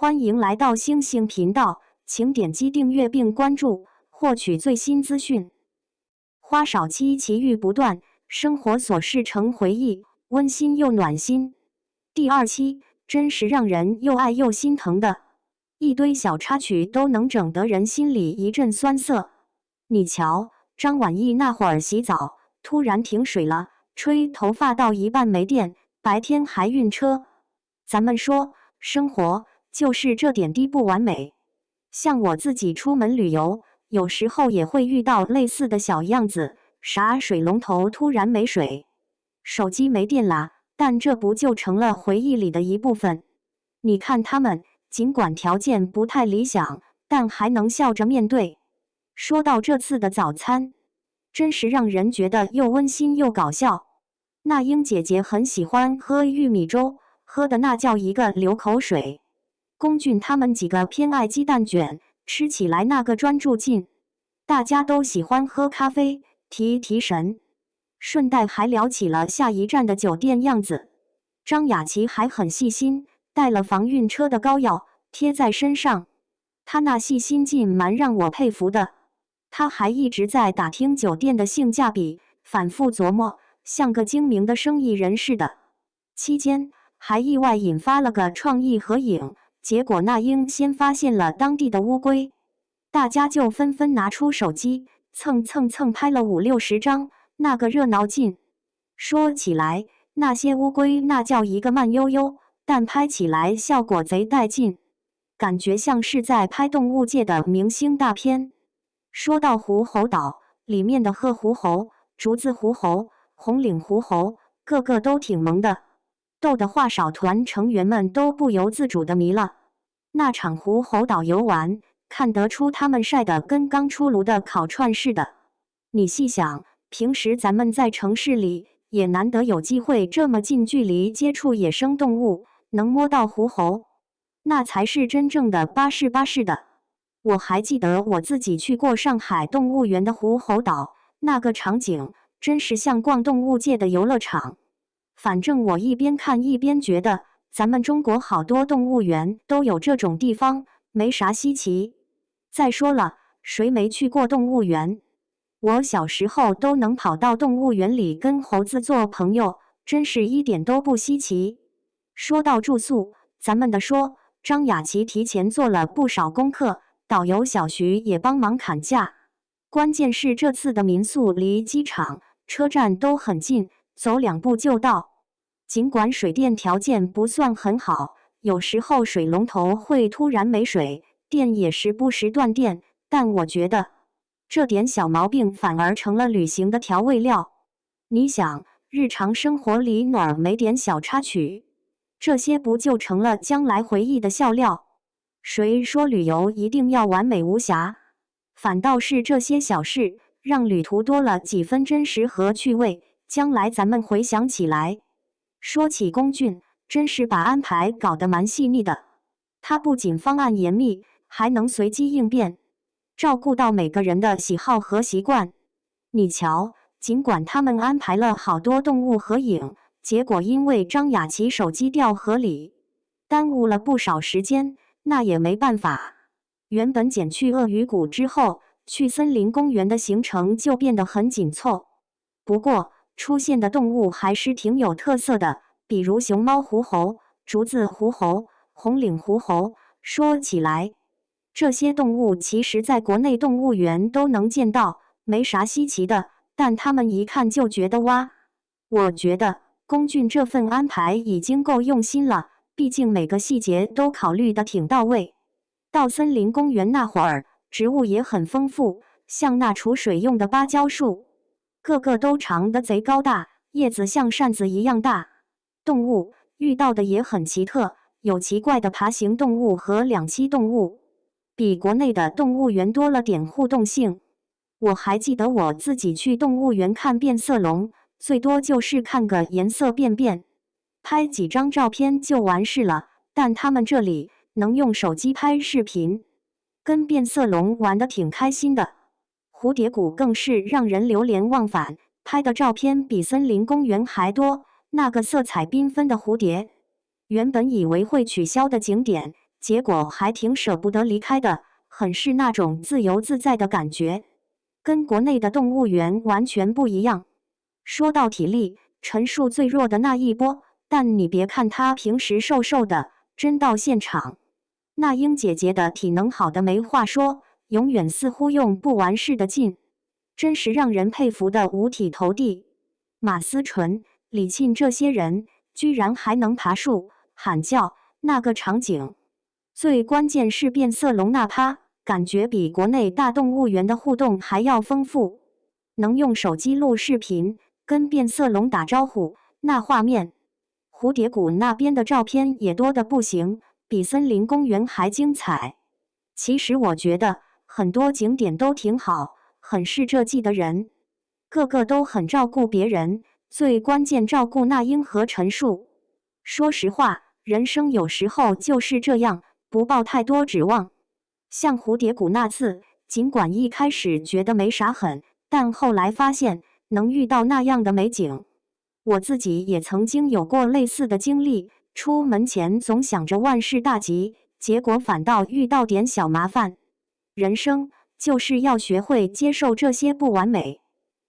欢迎来到星星频道，请点击订阅并关注，获取最新资讯。花少期奇遇不断，生活琐事成回忆，温馨又暖心。第2期，真实让人又爱又心疼的一堆小插曲，都能整得人心里一阵酸涩。你瞧，张晚意那会儿洗澡，突然停水了，吹头发到一半没电，白天还晕车。咱们说，生活就是这点滴不完美。像我自己出门旅游，有时候也会遇到类似的小样子，啥水龙头突然没水，手机没电啦，但这不就成了回忆里的一部分？你看他们，尽管条件不太理想，但还能笑着面对。说到这次的早餐，真是让人觉得又温馨又搞笑。那英姐姐很喜欢喝玉米粥，喝的那叫一个流口水。龚俊他们几个偏爱鸡蛋卷，吃起来那个专注劲。大家都喜欢喝咖啡，提神。顺带还聊起了下一站的酒店样子。张雅琪还很细心，带了防晕车的膏药贴在身上。她那细心劲蛮让我佩服的。她还一直在打听酒店的性价比，反复琢磨，像个精明的生意人似的。期间还意外引发了个创意合影。结果那英先发现了当地的乌龟，大家就纷纷拿出手机蹭拍了50-60张，那个热闹劲。说起来，那些乌龟那叫一个慢悠悠，但拍起来效果贼带劲，感觉像是在拍动物界的明星大片。说到狐猴岛，里面的褐狐猴、竹子狐猴、红领狐猴，个个都挺萌的，逗得话少团成员们都不由自主地迷了。那场狐猴岛游玩，看得出他们晒得跟刚出炉的烤串似的。你细想，平时咱们在城市里也难得有机会这么近距离接触野生动物，能摸到狐猴，那才是真正的巴适的。我还记得我自己去过上海动物园的狐猴岛，那个场景真是像逛动物界的游乐场。反正我一边看一边觉得，咱们中国好多动物园都有这种地方，没啥稀奇。再说了，谁没去过动物园？我小时候都能跑到动物园里跟猴子做朋友，真是一点都不稀奇。说到住宿，咱们的说，张雅琪提前做了不少功课，导游小徐也帮忙砍价。关键是这次的民宿离机场、车站都很近，走2步就到。尽管水电条件不算很好，有时候水龙头会突然没水，电也时不时断电，但我觉得这点小毛病反而成了旅行的调味料。你想，日常生活里哪儿没点小插曲？这些不就成了将来回忆的笑料？谁说旅游一定要完美无瑕？反倒是这些小事，让旅途多了几分真实和趣味，将来咱们回想起来。说起龚俊，真是把安排搞得蛮细腻的。他不仅方案严密，还能随机应变，照顾到每个人的喜好和习惯。你瞧，尽管他们安排了好多动物合影，结果因为张雅琪手机掉河里，耽误了不少时间，那也没办法。原本减去鳄鱼谷之后，去森林公园的行程就变得很紧凑。不过，出现的动物还是挺有特色的，比如熊猫狐猴、竹子狐猴、红领狐猴。说起来，这些动物其实在国内动物园都能见到，没啥稀奇的，但他们一看就觉得哇。我觉得龚俊这份安排已经够用心了，毕竟每个细节都考虑得挺到位。到森林公园那会儿，植物也很丰富，像那储水用的芭蕉树，个个都长得贼高大，叶子像扇子一样大。动物遇到的也很奇特，有奇怪的爬行动物和两栖动物，比国内的动物园多了点互动性。我还记得我自己去动物园看变色龙，最多就是看个颜色变，拍几张照片就完事了，但他们这里能用手机拍视频，跟变色龙玩得挺开心的。蝴蝶谷更是让人流连忘返，拍的照片比森林公园还多，那个色彩缤纷的蝴蝶，原本以为会取消的景点，结果还挺舍不得离开的，很是那种自由自在的感觉，跟国内的动物园完全不一样。说到体力，陈数最弱的那一波，但你别看他平时瘦瘦的，真到现场，那英姐姐的体能好的没话说，永远似乎用不完似的劲，真是让人佩服的五体投地。马思纯、李沁这些人居然还能爬树、喊叫，那个场景。最关键是变色龙那趴，感觉比国内大动物园的互动还要丰富。能用手机录视频，跟变色龙打招呼，那画面。蝴蝶谷那边的照片也多得不行，比森林公园还精彩。其实我觉得很多景点都挺好，很是这季的人，个个都很照顾别人，最关键照顾那英和陈数。说实话，人生有时候就是这样，不抱太多指望。像蝴蝶谷那次，尽管一开始觉得没啥很，但后来发现能遇到那样的美景。我自己也曾经有过类似的经历，出门前总想着万事大吉，结果反倒遇到点小麻烦。人生就是要学会接受这些不完美，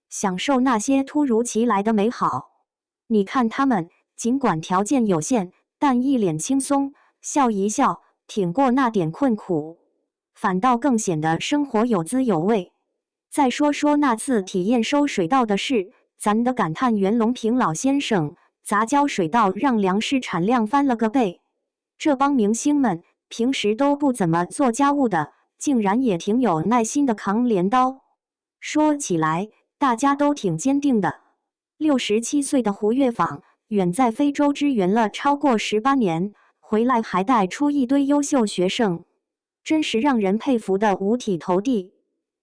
享受那些突如其来的美好。你看他们，尽管条件有限，但一脸轻松，笑一笑，挺过那点困苦，反倒更显得生活有滋有味。再说说那次体验收水稻的事，咱得感叹袁隆平老先生杂交水稻让粮食产量翻了个倍。这帮明星们平时都不怎么做家务的，竟然也挺有耐心的扛镰刀。说起来，大家都挺坚定的。67岁的胡月舫远在非洲支援了超过18年，回来还带出一堆优秀学生，真是让人佩服的五体投地。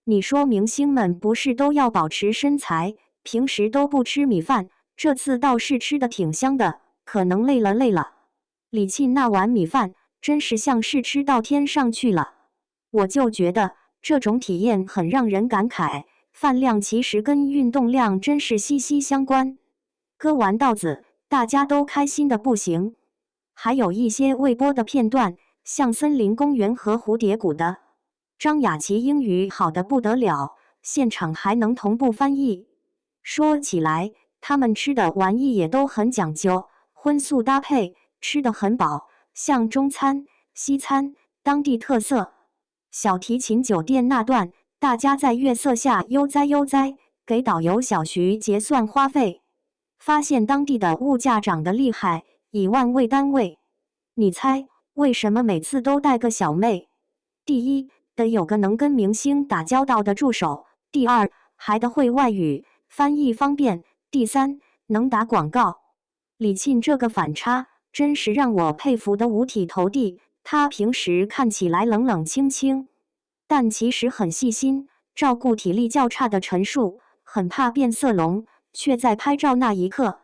你说明星们不是都要保持身材，平时都不吃米饭，这次倒是吃的挺香的，可能累了。李沁那碗米饭真是像是吃到天上去了，我就觉得这种体验很让人感慨，饭量其实跟运动量真是息息相关。割完稻子，大家都开心的不行。还有一些未播的片段，像森林公园和蝴蝶谷的。张雅琪英语好的不得了，现场还能同步翻译。说起来，他们吃的玩意也都很讲究，荤素搭配，吃得很饱，像中餐、西餐，当地特色。小提琴酒店那段，大家在月色下悠哉，给导游小徐结算花费，发现当地的物价涨得厉害，以万为单位。你猜为什么每次都带个小妹？第一，得有个能跟明星打交道的助手；第二，还得会外语，翻译方便；第三，能打广告。李沁这个反差，真是让我佩服得五体投地。他平时看起来冷冷清清，但其实很细心，照顾体力较差的陈数，很怕变色龙，却在拍照那一刻。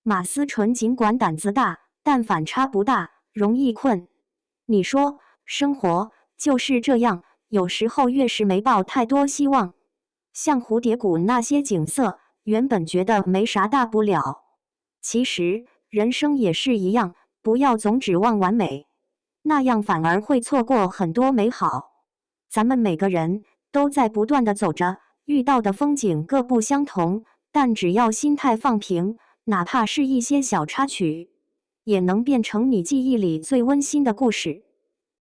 马思纯尽管胆子大，但反差不大，容易困。你说，生活就是这样，有时候越是没抱太多希望。像蝴蝶谷那些景色，原本觉得没啥大不了，其实人生也是一样，不要总指望完美，那样反而会错过很多美好。咱们每个人都在不断的走着，遇到的风景各不相同，但只要心态放平，哪怕是一些小插曲，也能变成你记忆里最温馨的故事。